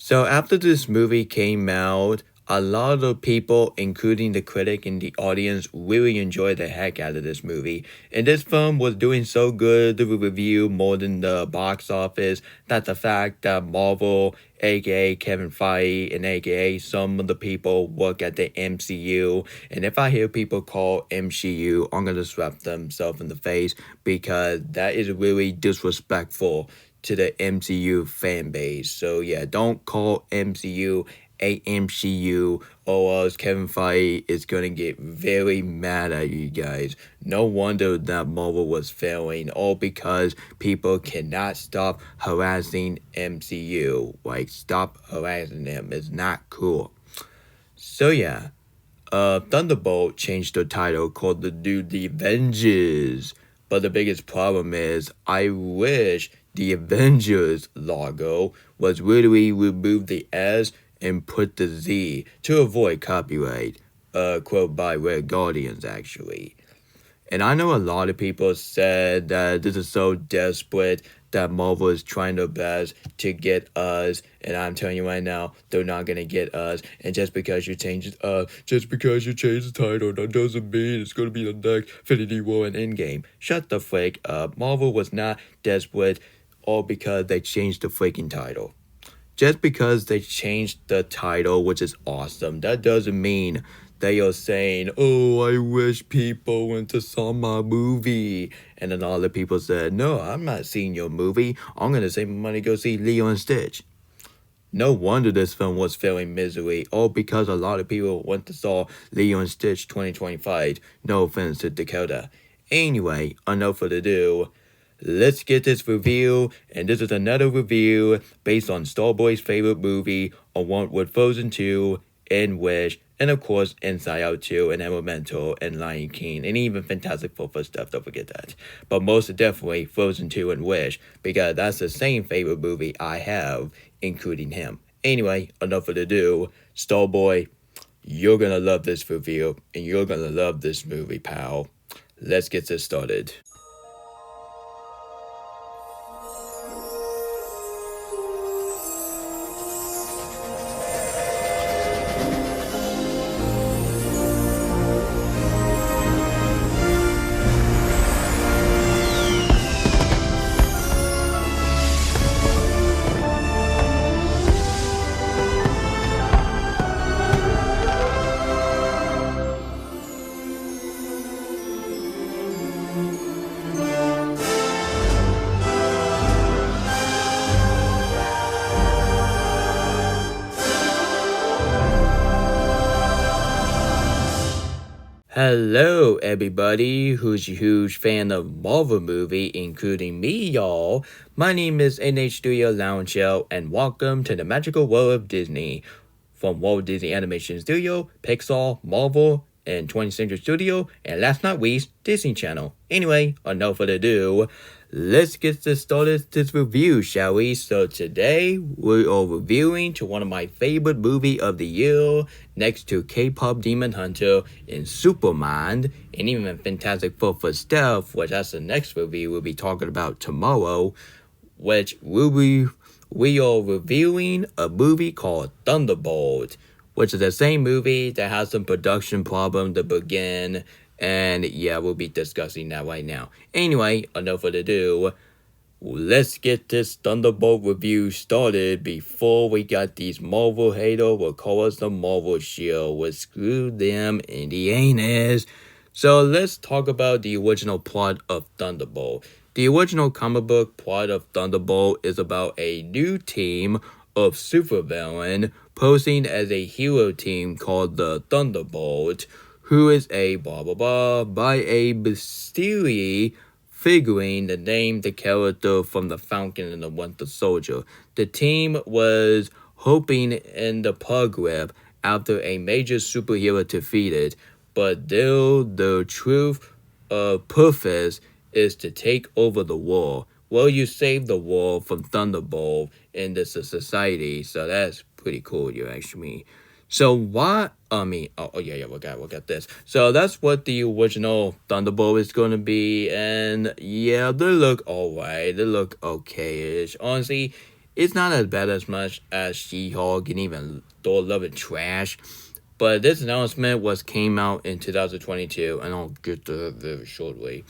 So after this movie came out, a lot of people, including the critic and the audience, really enjoyed the heck out of this movie. And this film was doing so good, the review more than the box office, that the fact that Marvel, aka Kevin Feige, and aka some of the people work at the MCU. And if I hear people call MCU, I'm gonna slap themselves in the face because that is really disrespectful to the MCU fan base. So yeah, don't call MCU a MCU or else Kevin Feige is gonna get very mad at you guys. No wonder that Marvel was failing, all because people cannot stop harassing MCU. Like, stop harassing them. It's not cool. So yeah, Thunderbolt changed the title called the Avengers. But the biggest problem is I wish the Avengers logo was literally remove the S and put the Z to avoid copyright. Quote by Red Guardians actually. And I know a lot of people said that this is so desperate that Marvel is trying their best to get us, and I'm telling you right now, they're not gonna get us. And just because you change the title, that doesn't mean it's gonna be the next Infinity War and Endgame. Shut the frick up. Marvel was not desperate, all because they changed the freaking title. Just because they changed the title, which is awesome, that doesn't mean they are saying, oh, I wish people went to saw my movie. And then all the people said, no, I'm not seeing your movie. I'm going to save my money to go see Leo and Stitch. No wonder this film was failing miserably, all because a lot of people went to saw Leo and Stitch 2025. No offense to Dakota. Anyway, enough further ado. Let's get this review, and this is another review based on Starboy's favorite movie, along with Frozen 2, and Wish, and of course Inside Out 2, and Elemental, and Lion King, and even Fantastic Four stuff, don't forget that. But most definitely Frozen 2 and Wish, because that's the same favorite movie I have, including him. Anyway, enough further ado, Starboy, you're gonna love this review, and you're gonna love this movie, pal. Let's get this started. Hello, everybody who's a huge fan of Marvel movie, including me, y'all. My name is NH Studio Lounge Show, and welcome to the magical world of Disney. From Walt Disney Animation Studio, Pixar, Marvel, and 20th Century Studio, and last not least, Disney Channel. Anyway, enough further ado, let's get this started this review, shall we? So today, we are reviewing to one of my favorite movie of the year, next to K-pop Demon Hunter and Superman, and even Fantastic Four for Stealth, which that's the next review we'll be talking about tomorrow, which we are reviewing a movie called Thunderbolt, which is the same movie that has some production problem to begin, and yeah, we'll be discussing that right now. Anyway, enough further ado, let's get this Thunderbolt review started before we got these Marvel haters will call us the Marvel Shield. We'll screw them in the anus. So let's talk about the original plot of Thunderbolt. The original comic book plot of Thunderbolt is about a new team of supervillain posing as a hero team called the Thunderbolt, who is a blah blah blah by a mysterious figurine that named the character from the Falcon and the Winter Soldier. The team was hoping in the progress after a major superhero defeated, but the truth purpose is to take over the world. Well, you save the world from Thunderbolt in this society, so that's pretty cool, you actually. So we got this. So that's what the original Thunderbolt is going to be, and yeah, they look alright, they look okay-ish. Honestly, It's not as bad as much as She-Hulk and even Thor: Love and Trash. But this announcement came out in 2022, and I'll get to it very shortly.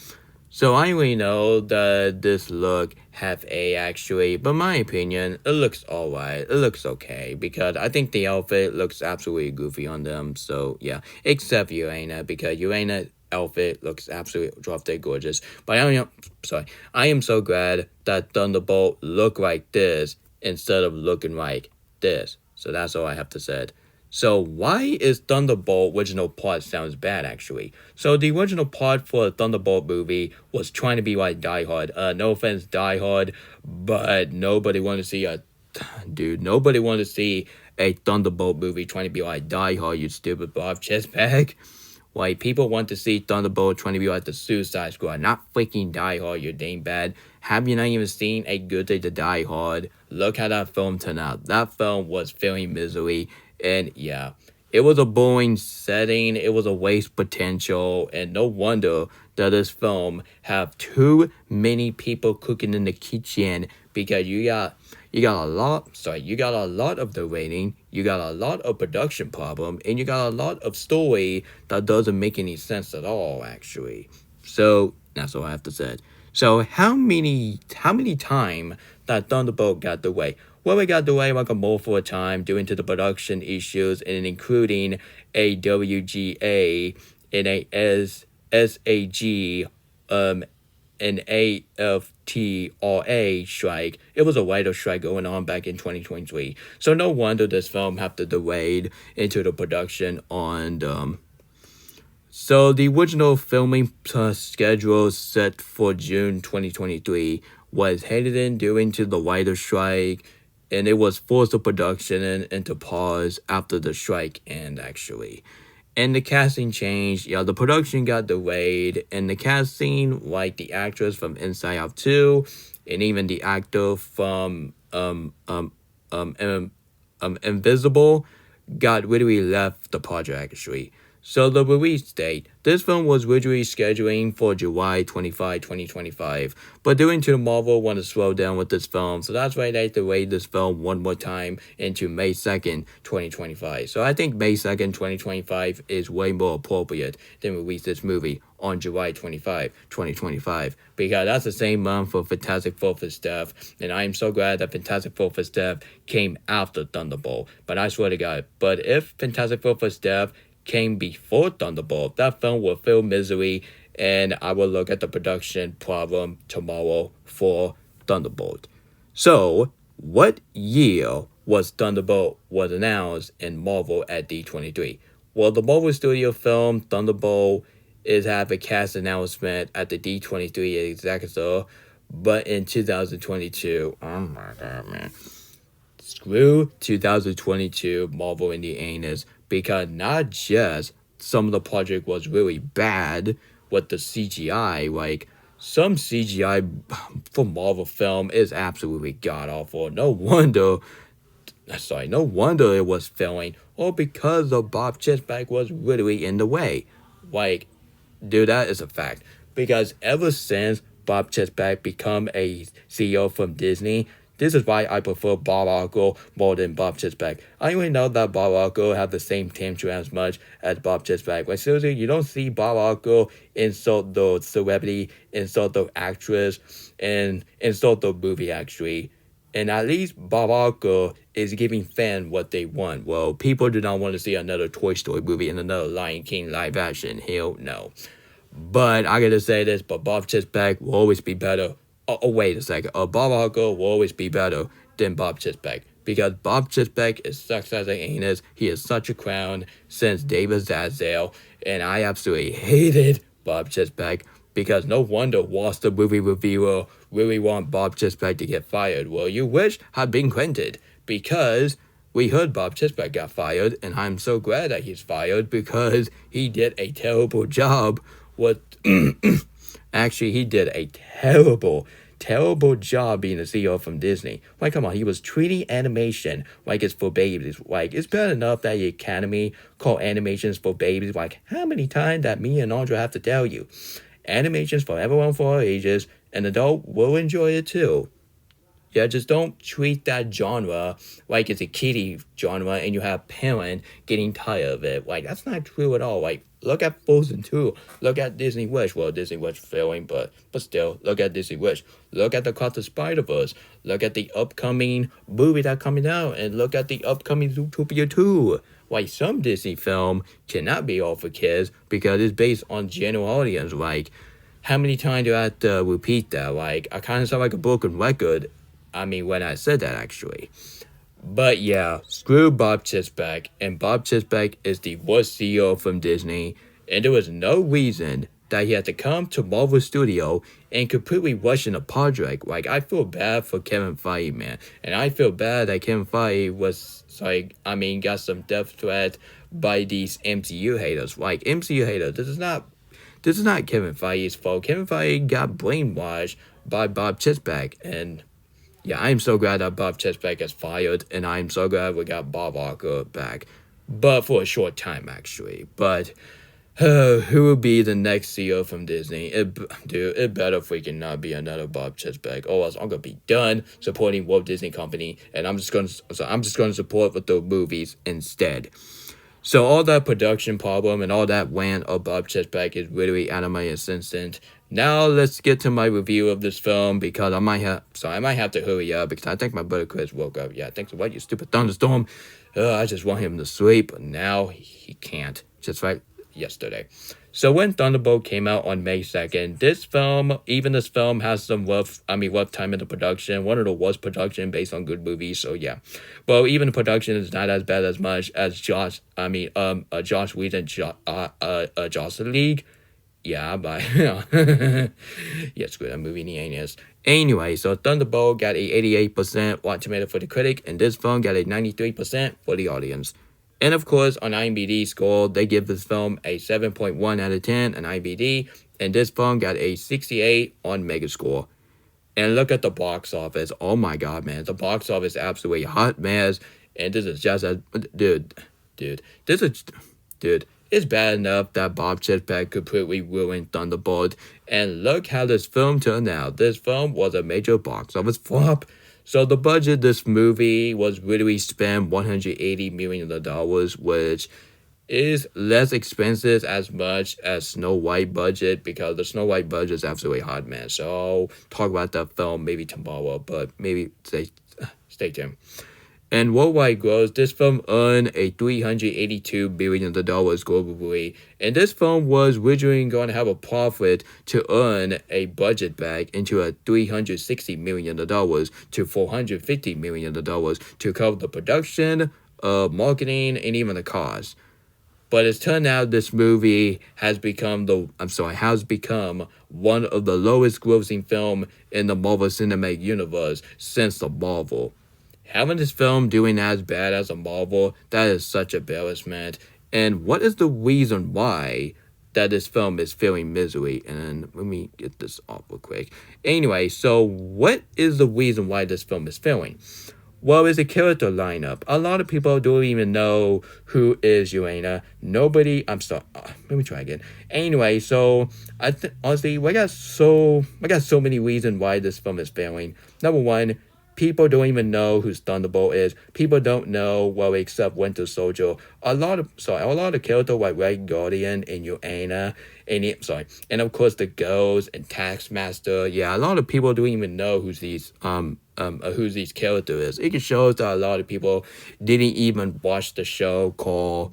So I already know that this look half A actually, but my opinion, it looks alright. It looks okay because I think the outfit looks absolutely goofy on them. So yeah, except Urana because Urana outfit looks absolutely drop dead gorgeous. But I am so glad that Thunderbolt look like this instead of looking like this. So that's all I have to say. So why is Thunderbolt original plot sounds bad actually? So the original plot for a Thunderbolt movie was trying to be like Die Hard. No offense, Die Hard, but nobody wanted to see nobody wanted to see a Thunderbolt movie trying to be like Die Hard, you stupid Bob Chestbag. Like, people want to see Thunderbolt trying to be like the Suicide Squad, not freaking Die Hard, you're dang bad. Have you not even seen A Good Day to Die Hard? Look how that film turned out. That film was filling misery, and yeah, it was a boring setting, it was a waste potential, and no wonder that this film have too many people cooking in the kitchen because you got a lot of the rating, you got a lot of production problem, and you got a lot of story that doesn't make any sense at all, actually. So that's all I have to say. So how many time that Thunderbolt got the way? Well, we got the way like a multiple time due to the production issues and including a WGA and a SAG an AFTRA strike. It was a writer strike going on back in 2023. So no wonder this film had to delayed into the production on so the original filming schedule set for June 2023 was headed in due to the writer strike, and it was forced to production and into pause after the strike end actually. And the casting changed. Yeah, the production got delayed, and the casting, like the actress from Inside Out 2, and even the actor from Invisible, got literally left the project actually. So the release date. This film was originally scheduling for July 25, 2025, but due to Marvel want to slow down with this film, so that's why they delayed this film one more time into May 2nd, 2025. So I think May 2nd, 2025 is way more appropriate than release this movie on July 25, 2025, because that's the same month for Fantastic Four for stuff, and I am so glad that Fantastic Four for stuff came after Thunderbolt. But I swear to God, but if Fantastic Four for stuff came before Thunderbolt, that film will feel misery, and I will look at the production problem tomorrow for Thunderbolt. So, what year was Thunderbolt was announced in Marvel at D23? Well, the Marvel Studio film Thunderbolt is have a cast announcement at the D23 executive, but in 2022, oh my god, man. Screw 2022 Marvel in the anus, because not just some of the project was really bad with the CGI, like some CGI for Marvel film is absolutely god awful. No wonder it was failing, or because the Bob Chesback was literally in the way. Like, dude, that is a fact. Because ever since Bob Chesback become a CEO from Disney, this is why I prefer Bob Arco more than Bob Chesback. I only know that Bob Arco have the same temperature as much as Bob Chesback. Like, seriously, you don't see Bob Arco insult the celebrity, insult the actress, and insult the movie, actually. And at least Bob Arco is giving fans what they want. Well, people do not want to see another Toy Story movie and another Lion King live action. Hell no. But I gotta say this, but Bob Chesback will always be better. Oh, wait a second. Bob Arco will always be better than Bob Chesback. Because Bob Chesback is sucks as an anus. He is such a clown since David Zazel. And I absolutely hated Bob Chesback. Because no wonder Wall Street movie reviewer really want Bob Chesback to get fired. Well, you wish had been granted. Because we heard Bob Chesback got fired. And I'm so glad that he's fired because he did a terrible job with... Actually, he did a terrible job being the CEO from Disney. Like, come on, he was treating animation like it's for babies. Like, it's bad enough that the Academy called animations for babies. Like, how many times that me and Andra have to tell you? Animations for everyone for our ages, an adult will enjoy it too. Yeah, just don't treat that genre like it's a kiddie genre and you have parents getting tired of it. Like, that's not true at all. Like, look at Frozen 2. Look at Disney Wish. Well, Disney Wish failing, but still, look at Disney Wish. Look at the Cross of Spider-Verse. Look at the upcoming movie that's coming out. And look at the upcoming Zootopia 2. Like, some Disney film cannot be all for kids because it's based on general audience. Like, how many times do I have to repeat that? Like, I kind of sound like a broken record. I mean, when I said that, actually. But yeah, screw Bob Chapek, and Bob Chapek is the worst CEO from Disney, and there was no reason that he had to come to Marvel Studio and completely rush in a project. Like, I feel bad for Kevin Feige, man, and I feel bad that Kevin Feige was, like, I mean, got some death threat by these MCU haters. Like, MCU haters, this is not Kevin Feige's fault. Kevin Feige got brainwashed by Bob Chapek, and yeah, I'm so glad that Bob Chapek is fired, and I'm so glad we got Bob Barker back. But for a short time, actually. But who will be the next CEO from Disney? It better freaking not be another Bob Chapek, or else I'm gonna be done supporting Walt Disney Company, and I'm just gonna support with the movies instead. So all that production problem and all that rant of Bob Chapek is really out of my assistant. Now let's get to my review of this film because I might have to hurry up because I think my brother Chris woke up. Yeah, thanks for what, you stupid thunderstorm. I just want him to sleep, but now he can't. Just like yesterday. So when Thunderbolt came out on May 2nd, this film has some rough time in the production. One of the worst production based on good movies, so yeah. Well, even the production is not as bad as much as Josh Whedon, Joss League. Yeah, but yeah, screw that movie in the anus. Anyway, so Thunderbolt got a 88% Rotten Tomato for the critic, and this film got a 93% for the audience. And of course, on IMDb score, they give this film a 7.1 out of 10 on IMDb, and this film got a 68 on Megascore. And look at the box office. Oh my god, man. The box office is absolutely hot mess. And this is just a... Dude. It's bad enough that Bob Chapek completely ruined Thunderbolt. And look how this film turned out. This film was a major box office flop. So the budget this movie was really spent $180 million, which is less expensive as much as Snow White budget because the Snow White budget is absolutely hot, man. So I'll talk about that film maybe tomorrow, but maybe stay tuned. And worldwide gross, this film earned a $382 billion globally. And this film was originally going to have a profit to earn a budget back into a $360 million to $450 million to cover the production, marketing, and even the cost. But it's turned out this movie has become one of the lowest grossing film in the Marvel Cinematic Universe since the Marvel. Having this film doing as bad as a Marvel, that is such embarrassment. And what is the reason why that this film is feeling misery? And let me get this off real quick. Anyway, so what is the reason why this film is failing? Well, it's a character lineup. A lot of people don't even know who is Yelena. Let me try again. Anyway, so honestly, I got so many reasons why this film is failing. Number one, people don't even know who Thunderbolt is. People don't know, well, except Winter Soldier. A lot of characters like Red Guardian and Yelena, and of course the Ghost and Taskmaster. Yeah, a lot of people don't even know who these characters is. It shows that a lot of people didn't even watch the show called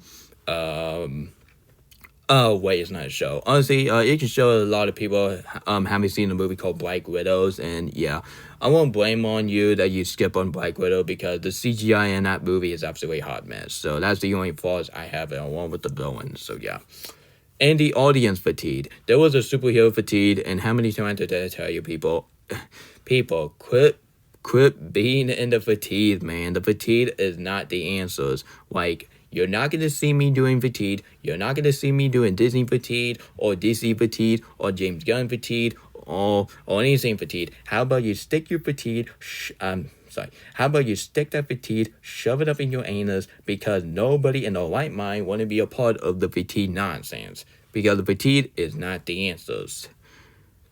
Oh, wait, it's not a show. Honestly, it can show a lot of people haven't seen a movie called Black Widows, and yeah, I won't blame on you that you skip on Black Widow because the CGI in that movie is absolutely hot mess. So that's the only flaws I have along with the villain. So yeah. And the audience fatigue. There was a superhero fatigue, and how many times did I tell you, people? People, quit being in the fatigue, man. The fatigue is not the answers. Like, you're not going to see me doing fatigue. You're not going to see me doing Disney fatigue or DC fatigue or James Gunn fatigue or anything fatigue. How about you stick your fatigue, how about you stick that fatigue, shove it up in your anus because nobody in their right mind want to be a part of the fatigue nonsense. Because the fatigue is not the answers.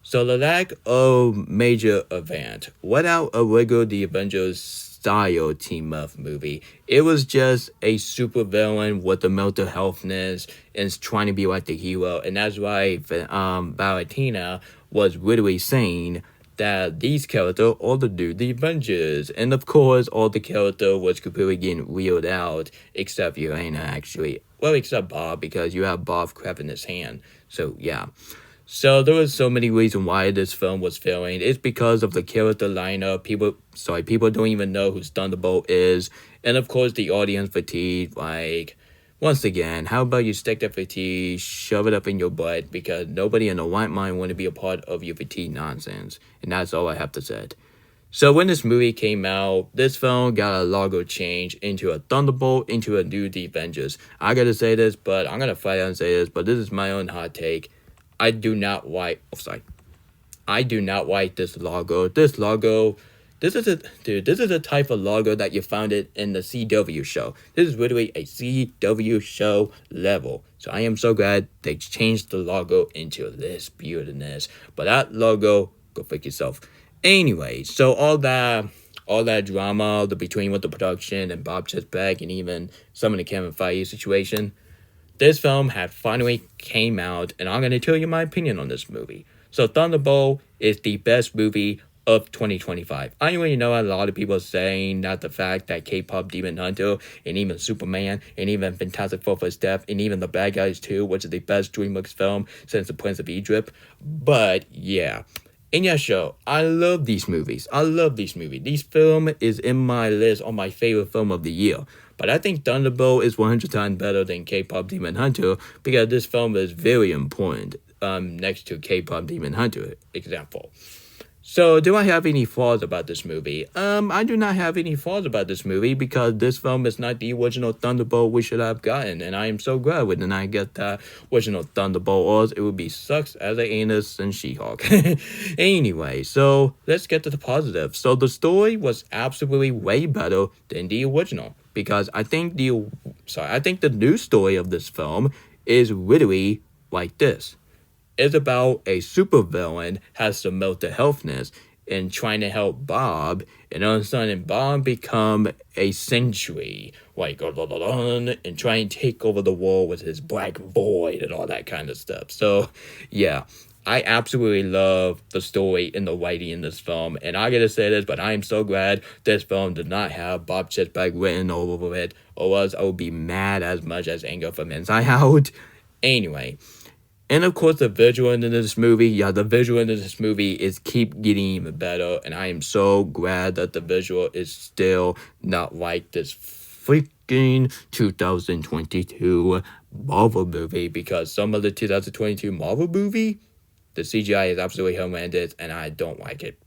So the lack of major event, without a regular the Avengers style team up movie, it was just a super villain with the mental healthness and is trying to be like the hero, and that's why Valentina was literally saying that these characters all to do the Avengers, and of course all the character was completely getting wheeled out except Elena actually. Well, except Bob because you have Bob crap in his hand. So yeah. So there was so many reasons why this film was failing. It's because of the character lineup. People don't even know who Thunderbolt is, and of course the audience fatigue. Like, once again, how about you stick that fatigue, shove it up in your butt because nobody in the right mind want to be a part of your fatigue nonsense, and that's all I have to say. So when this movie came out, this film got a logo change into a Thunderbolt, into a new The Avengers. I gotta say this, but I'm gonna fight out and say this, but this is my own hot take. I do not like. Oh, sorry. I do not like this logo. This logo. This is a type of logo that you found it in the CW show. This is literally a CW show level. So I am so glad they changed the logo into this beautiness. But that logo, go fix yourself. Anyway, so all that drama, the between with the production and Bob Chesbeck and even some of the Kevin Feige situation, this film had finally came out, and I'm going to tell you my opinion on this movie. So Thunderbolt is the best movie of 2025. I already know a lot of people saying that the fact that K-pop Demon Hunter and even Superman and even Fantastic Four for Steph and even The Bad Guys 2, which is the best DreamWorks film since The Prince of Egypt. But yeah. And yeah, show, I love these movies. I love these movies. This film is in my list on my favorite film of the year. But I think Thunderbolt is 100 times better than K-pop Demon Hunter because this film is very important next to K-pop Demon Hunter example. So, do I have any flaws about this movie? I do not have any flaws about this movie because this film is not the original Thunderbolt we should have gotten, and I am so glad we did not get that original Thunderbolt, or else it would be sucks as an anus and She-Hulk. Anyway, so let's get to the positive. So, the story was absolutely way better than the original because I think the new story of this film is literally like this. It's about a supervillain has some mental healthness and trying to help Bob, and all of a sudden Bob become a sentry, like and try and take over the world with his black void and all that kind of stuff. So yeah, I absolutely love the story and the writing in this film, and I gotta say this, but I am so glad this film did not have Bob Chesbeck written all over it, or else I would be mad as much as Anger from Inside Out. Anyway. And of course, the visual in this movie, is keep getting even better. And I am so glad that the visual is still not like this freaking 2022 Marvel movie. Because some of the 2022 Marvel movie, the CGI is absolutely horrendous and I don't like it.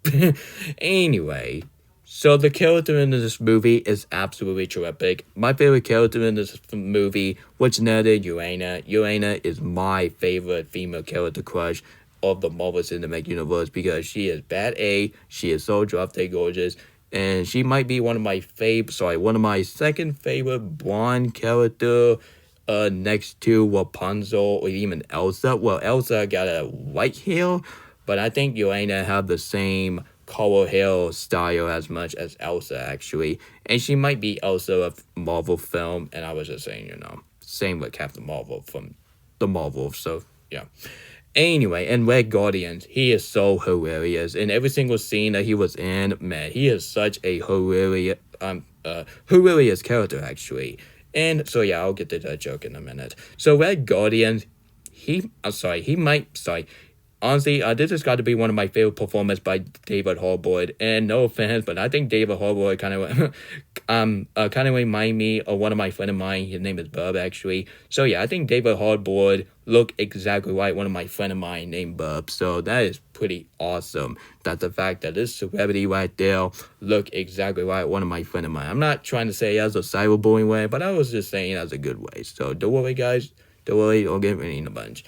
Anyway. So the character in this movie is absolutely terrific. My favorite character in this movie was Netta Elena. Elena is my favorite female character crush of the Marvel Cinematic Universe because she is bad A, she is so drop-dead gorgeous, and she might be one of my second favorite blonde character next to Rapunzel or even Elsa. Well, Elsa got a white hair, but I think Elena have the same color hair style as much as Elsa actually, and she might be Elsa of Marvel film, and I was just saying, same with Captain Marvel from the Marvel, so yeah. Anyway, and Red Guardians, he is so hilarious. In every single scene that he was in, man, he is such a hilarious character actually. And so yeah, I'll get to that joke in a minute. So Red Guardians, honestly, this has got to be one of my favorite performances by David Harbour. And no offense, but I think David Harbour kind of remind me of one of my friend of mine. His name is Bub, actually. So yeah, I think David Harbour look exactly like one of my friend of mine named Bub. So that is pretty awesome. That the fact that this celebrity right there look exactly like one of my friend of mine. I'm not trying to say as a cyberbullying way, but I was just saying as a good way. So don't worry, guys. Don't worry, don't get me in a bunch.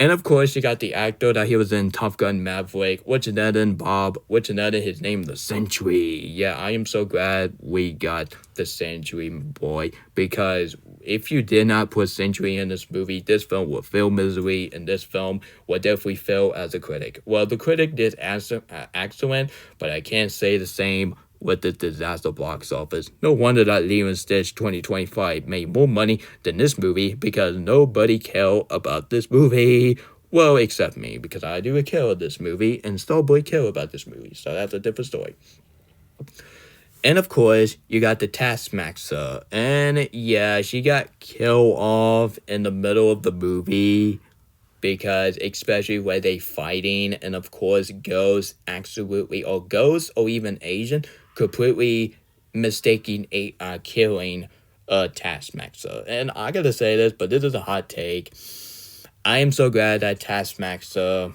And of course, you got the actor that he was in Top Gun Maverick, which another Bob, which another his name the Century. Yeah, I am so glad we got the Century boy, because if you did not put Century in this movie, this film would fail misery, and this film would definitely fail as a critic. Well, the critic did excellent, but I can't say the same with the disaster box office. No wonder that Lilo and Stitch 2025 made more money than this movie, because nobody cared about this movie. Well, except me, because I do care about this movie, and Starboy care about this movie, so that's a different story. And of course, you got the Taskmaster, and yeah, she got killed off in the middle of the movie, because especially where they fighting, and of course ghosts absolutely, or ghosts or even Asian completely mistaking a killing a Taskmaster. And I gotta say this, but this is a hot take. I am so glad that Taskmaster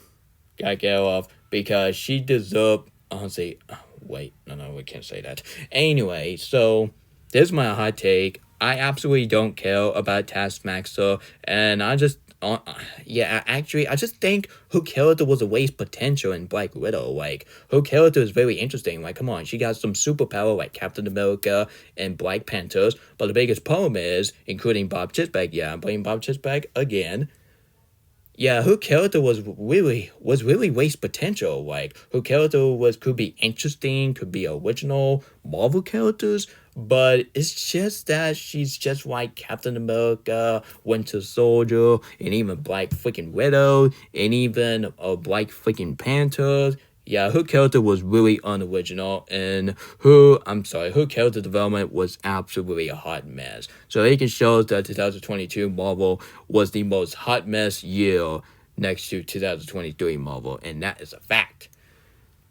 got killed off, because she deserved, honestly, wait, no, we can't say that. Anyway, so this is my hot take. I absolutely don't care about Taskmaster, and I just actually, I just think her character was a waste potential in Black Widow. Like, her character is very interesting. Like, come on, she got some superpower like Captain America and Black Panthers. But the biggest problem is, including Bob Chisbach, yeah, I'm playing Bob Chisbach again. Yeah, her character was really waste potential. Like, her character could be interesting, could be original Marvel characters, but it's just that she's just like Captain America, Winter Soldier, and even Black freaking Widow, and even Black freaking Panthers. Yeah, her character was really unoriginal, and her character development was absolutely a hot mess. So it can show that 2022 Marvel was the most hot mess year next to 2023 Marvel, and that is a fact.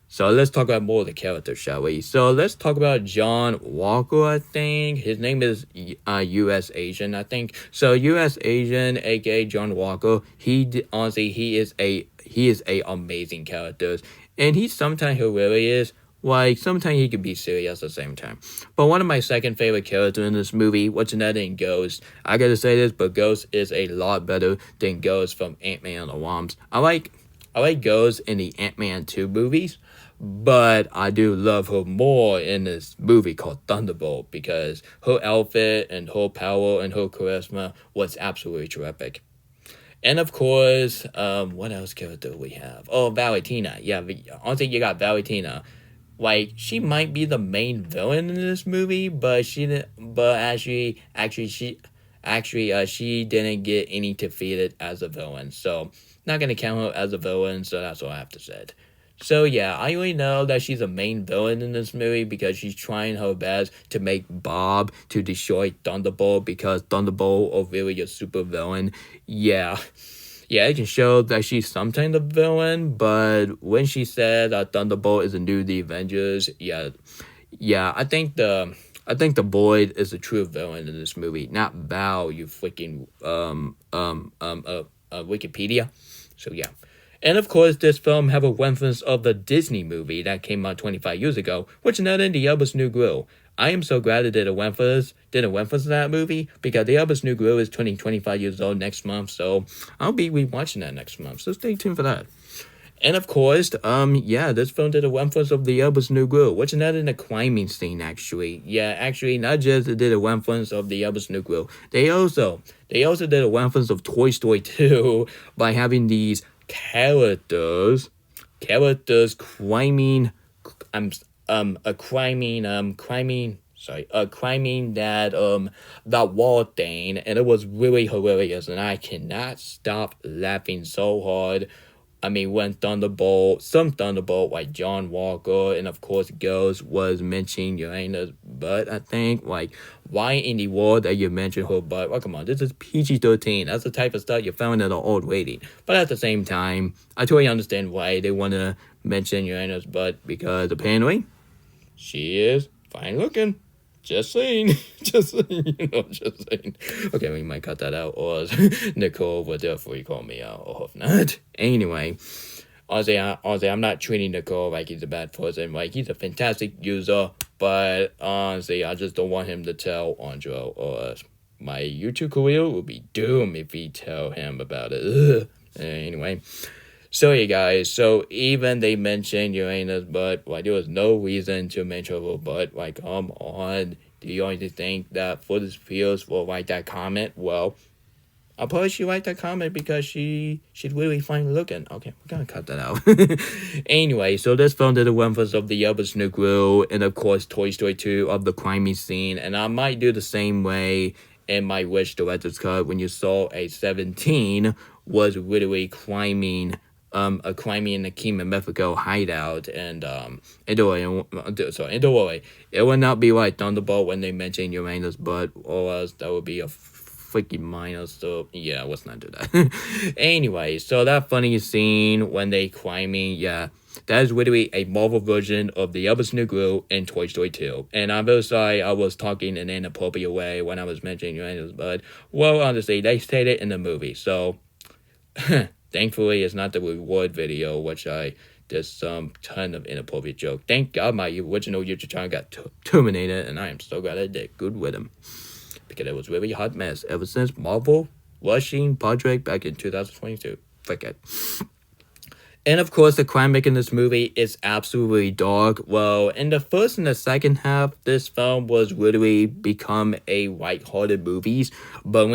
So let's talk about more of the characters, shall we? So let's talk about John Walker, I think. His name is U.S. Asian, I think. So U.S. Asian, aka John Walker, honestly, he is a amazing character. And he's sometimes hilarious. Like, sometimes he can be serious at the same time. But one of my second favorite characters in this movie was another in Ghost. I gotta say this, but Ghost is a lot better than Ghost from Ant-Man and the Wasp. I like Ghost in the Ant-Man 2 movies, but I do love her more in this movie called Thunderbolt, because her outfit and her power and her charisma was absolutely terrific. And of course, what else character do we have? Oh, Valentina. Yeah, honestly, you got Valentina. Like, she might be the main villain in this movie, but she didn't get any defeated as a villain. So, not gonna count her as a villain. So that's all I have to say. So yeah, I only know that she's a main villain in this movie because she's trying her best to make Bob to destroy Thunderbolt, because Thunderbolt is really a super villain. Yeah. Yeah, it can show that she's sometimes a villain, but when she said that Thunderbolt is a new the Avengers, yeah, I think the Void is a true villain in this movie, not Val, you freaking Wikipedia. So yeah. And of course, this film have a reference of the Disney movie that came out 25 years ago, which is not in The Elvis New Grill. I am so glad it did a reference to that movie, because The Elvis New Grill is turning 25 years old next month, so I'll be rewatching that next month, so stay tuned for that. And of course, this film did a reference of The Elvis New Grill, which is not in the climbing scene, actually. Yeah, actually, not just did a reference of The Elvis New Grill, they also did a reference of Toy Story 2 by having these characters climbing that wall thing, and it was really hilarious, and I cannot stop laughing so hard. I mean, when some Thunderbolt like John Walker and of course Ghost was mentioning Uranus butt, I think. Like, why in the world that you mention her butt? Well, come on, this is PG-13. That's the type of stuff you found in an old rating. But at the same time, I totally understand why they want to mention Uranus butt, because apparently she is fine looking. Just saying. Just saying. Just saying. Okay, we might cut that out, or Nicole will definitely call me out, or if not. Anyway, honestly, I'm not treating Nicole like he's a bad person. Like, he's a fantastic user, but honestly, I just don't want him to tell Andro, or my YouTube career will be doomed if he tell him about it. Ugh. Anyway. So yeah, guys. So even they mentioned Uranus, but like there was no reason to mention her. But like, come on. Do you only think that for the Spears will write that comment? Well, I'll probably she write that comment because she's really fine looking. Okay, we're gonna cut that out. Anyway, so this film did the reference of the Elvis Negro and of course Toy Story 2 of the climbing scene, and I might do the same way in my Wish director's cut when you saw a 17 was literally climbing climbing in the King of Mexico hideout and the way it would not be like Thunderbolt when they mention Uranus, but or else that would be a freaking minus. So yeah, let's not do that. Anyway, so that funny scene when they climbing, yeah, that is literally a Marvel version of the Elvis Negro in Toy Story 2. And I'm very sorry I was talking in an inappropriate way when I was mentioning Uranus, but well, honestly, they stated it in the movie, so thankfully it's not the reward video, which I did some ton of inappropriate joke. Thank God my original YouTube channel got terminated, and I am so glad I did good with him. Because it was really a hot mess ever since Marvel rushing project back in 2022. Forget. And of course, the climax in this movie is absolutely dark. Well, in the first and the second half, this film was literally become a light-hearted movies. But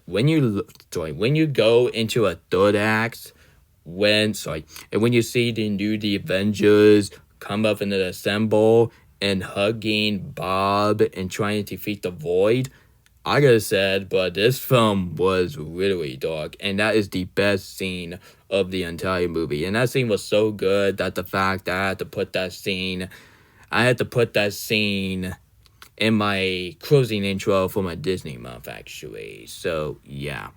when you go into a third act, and when you see the Avengers come up and assemble and hugging Bob and trying to defeat the Void, I gotta say, but this film was really dark, and that is the best scene of the entire movie. And that scene was so good that the fact that I had to put that scene in my closing intro for my Disney month, actually. So yeah.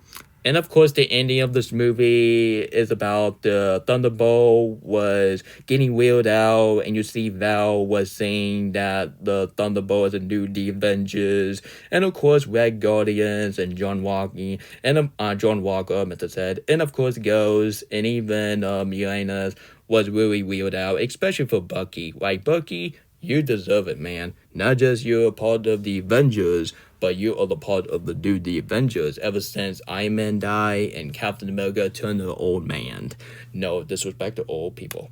And of course, the ending of this movie is about the Thunderbolt was getting wheeled out, and you see Val was saying that the Thunderbolt is a new The Avengers, and of course, Red Guardians and John Walker, meant to said, and of course, Ghost, and even Uranus was really wheeled out, especially for Bucky. Like, Bucky, you deserve it, man. Not just you're a part of the Avengers, but you are the part of the Avengers ever since Iron Man died and Captain America turned to an old man. No disrespect to old people.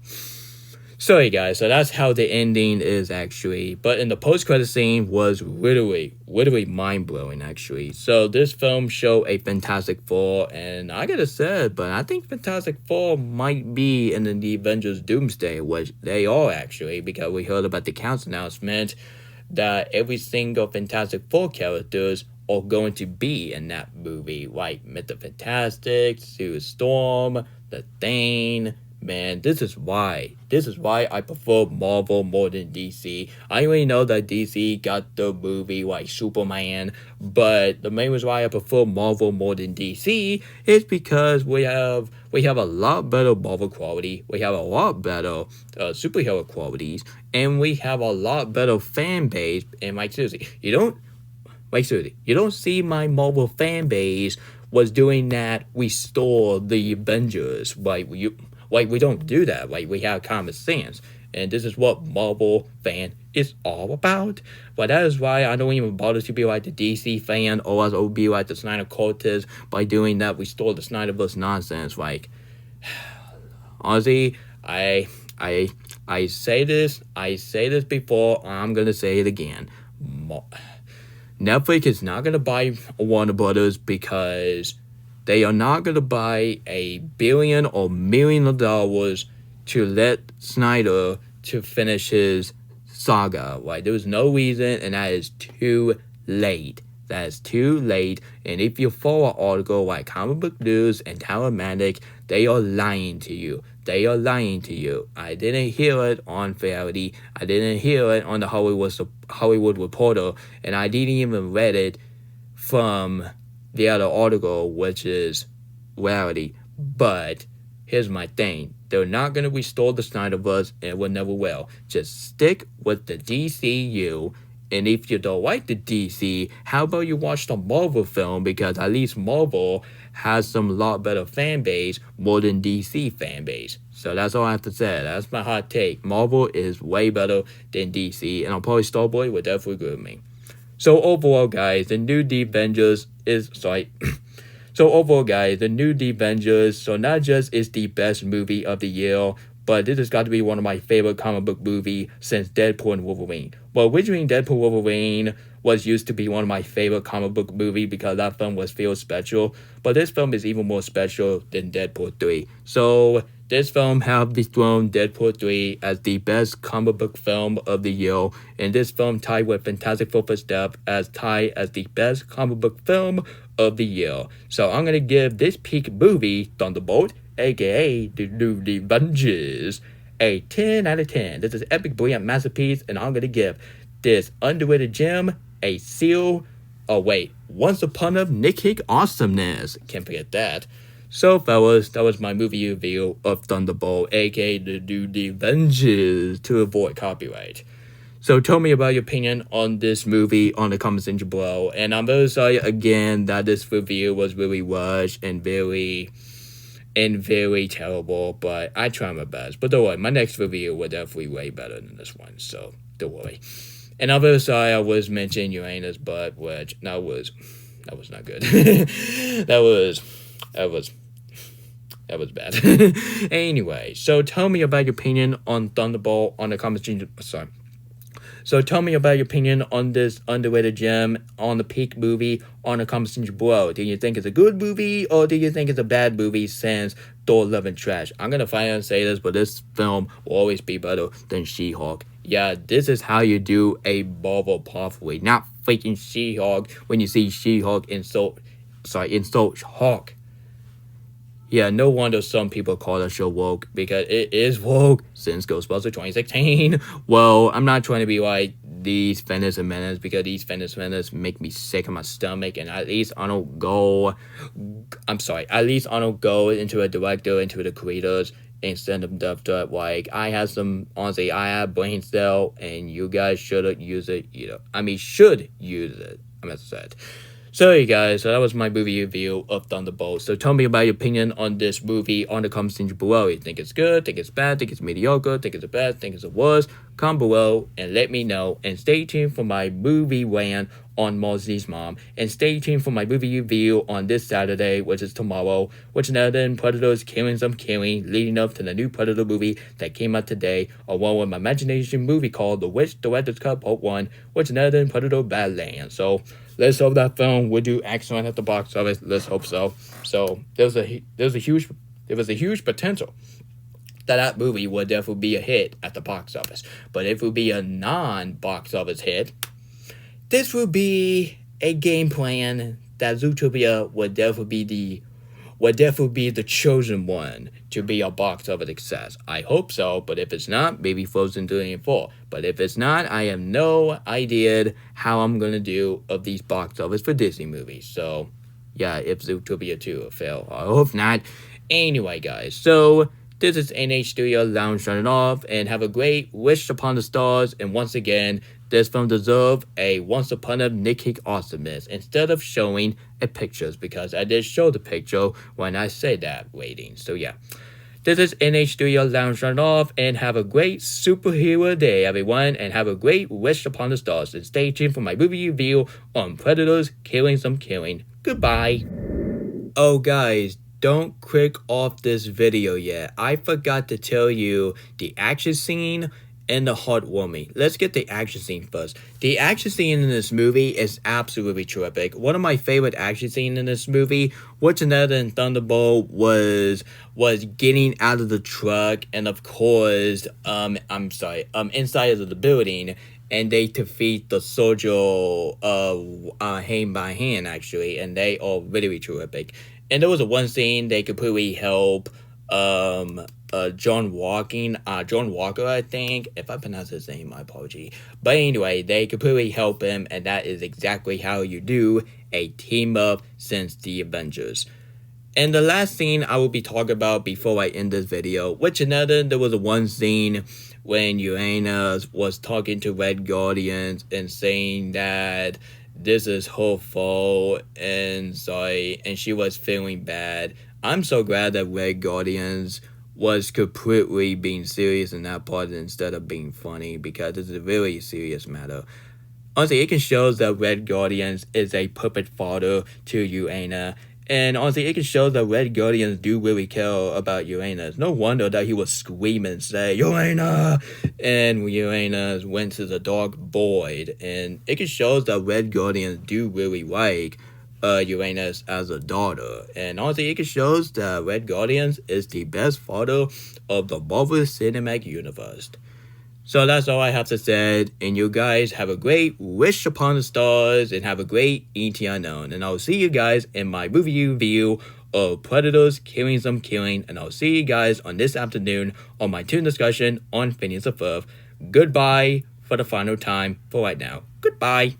Sorry, guys. So that's how the ending is, actually. But in the post-credit scene was literally mind-blowing, actually. So this film showed a Fantastic Four, and I gotta say, but I think Fantastic Four might be in the Avengers Doomsday, which they are, actually, because we heard about the council announcement that every single Fantastic Four characters are going to be in that movie, like Mr. Fantastic, Sue Storm, The Thing. Man, this is why I prefer Marvel more than DC. I already know that DC got the movie like Superman, but the main reason why I prefer Marvel more than DC is because we have a lot better Marvel quality, we have a lot better superhero qualities, and we have a lot better fan base. And like seriously, you don't see my Marvel fan base was doing that. We stole the Avengers, we don't do that. Like, we have common sense. And this is what Marvel fan is all about. But that is why I don't even bother to be like the DC fan, or else I would be like the Snyder cultists. By doing that, we stole the Snyderverse nonsense. Like, honestly, I say this before, I'm gonna say it again. Netflix is not gonna buy Warner Brothers because they are not going to buy $1 billion or $1 million to let Snyder to finish his saga. Like, there's no reason, and that is too late. That is too late. And if you follow an article like Comic Book News and Talamatic, they are lying to you. They are lying to you. I didn't hear it on Variety. I didn't hear it on the Hollywood Reporter, and I didn't even read it from the other article, which is Reality. But here's my thing. They're not going to restore the Snyderverse, and will never will. Just stick with the DCU. And if you don't like the DC, how about you watch the Marvel film? Because at least Marvel has some lot better fan base more than DC fan base. So that's all I have to say. That's my hot take. Marvel is way better than DC. And I'll probably Starboy would definitely agree with me. So overall, guys, the new The Avengers is So overall, guys, the new The Avengers, so not just is the best movie of the year, but this has got to be one of my favorite comic book movie since Deadpool and Wolverine. Well, originally Deadpool Wolverine was used to be one of my favorite comic book movie because that film was feel special, but this film is even more special than Deadpool 3. So this film have dethroned Deadpool 3 as the best comic book film of the year, and this film tied with Fantastic Four Step as tied as the best comic book film of the year. So I'm gonna give this peak movie, Thunderbolt, aka the Avengers, a 10 out of 10. This is an epic, brilliant masterpiece, and I'm gonna give this underrated gem a seal. Oh wait, Once Upon a Nick Kick awesomeness. Can't forget that. So fellas, that was my movie review of Thunderbolt, aka the Avengers, to avoid copyright. So tell me about your opinion on this movie on the comment section below. And I'm very sorry again that this review was really rushed and very terrible, but I tried my best. But don't worry, my next review will definitely way better than this one, so don't worry. And I'm very sorry I was mentioning Uranus, but which that was not good. that was bad. Anyway, so tell me about your opinion on Thunderbolt on the comment section. Sorry. So tell me about your opinion on this underrated gem on the peak movie on the comment section below. Do you think it's a good movie or do you think it's a bad movie since Thor Love and Trash? I'm gonna finally say this, but this film will always be better than She-Hulk. Yeah, this is how you do a Marvel pathway, not freaking She-Hulk when you see She-Hulk insult Hulk. Yeah, no wonder some people call the show woke, because it is woke since Ghostbusters 2016. Well, I'm not trying to be like these feminists and menace, because these feminists make me sick in my stomach, and at least I don't go into a director, into the creators, instead of stuff like, I have brain cell, and you guys should use it, should use it, I must have said. So you guys, so that was my movie review of Thunderbolt. So tell me about your opinion on this movie on the comment section below. You think it's good, think it's bad, think it's mediocre, think it's the best, think it's the worst? Comment below and let me know. And stay tuned for my movie rant on Mosley's Mom. And stay tuned for my movie review on this Saturday, which is tomorrow, which now then Predator's killing some killing, leading up to the new Predator movie that came out today, along with my imagination movie called The Witch Director's Cut Part 1, which now then Predator Badlands. So let's hope that film will do excellent at the box office. Let's hope so. So there was a huge potential that movie would definitely be a hit at the box office. But if it would be a non-box office hit, this would be a game plan that Zootopia would definitely be the chosen one to be a box office success. I hope so, but if it's not, maybe Frozen 3 and 4. But if it's not, I have no idea how I'm gonna do of these box office for Disney movies. So yeah, if Zootopia 2 will fail, I hope not. Anyway, guys, so this is NH Studio Lounge signing off, and have a great wish upon the stars. And once again, this film deserves a Once Upon a Nick Kick awesomeness instead of showing a pictures, because I did show the picture when I said that rating. So yeah, this is NH Studio Lounge signing off, and have a great superhero day, everyone, and have a great wish upon the stars. And stay tuned for my movie review on Predators Killing Some Killing. Goodbye. Oh guys, don't click off this video yet. I forgot to tell you the action scene and the heartwarming. Let's get the action scene first. The action scene in this movie is absolutely terrific. One of my favorite action scenes in this movie, which another in Thunderbolt, was getting out of the truck, and of course, inside of the building, and they defeat the soldier hand by hand, actually, and they are really terrific. And there was one scene they completely help John Walker, I think. If I pronounce his name, my apology. But anyway, they completely help him, and that is exactly how you do a team up since the Avengers. And the last scene I will be talking about before I end this video, there was one scene when Uranus was talking to Red Guardians and saying that this is her fault, and she was feeling bad. I'm so glad that Red Guardians was completely being serious in that part instead of being funny, because it's a really serious matter. Honestly, it can show that Red Guardians is a perfect father to Uranus, And honestly, it can show that Red Guardians do really care about Uranus. No wonder that he was screaming and say, Uranus! And Uranus went to the dark void. And it can show that Red Guardians do really like Uranus as a daughter. And honestly, it can show that Red Guardians is the best father of the Marvel Cinematic Universe. So that's all I have to say. And you guys have a great wish upon the stars and have a great ET Unknown. And I'll see you guys in my movie review of Predators Killing Some Killing. And I'll see you guys on this afternoon on my tune discussion on Phineas the Firth. Goodbye for the final time for right now. Goodbye.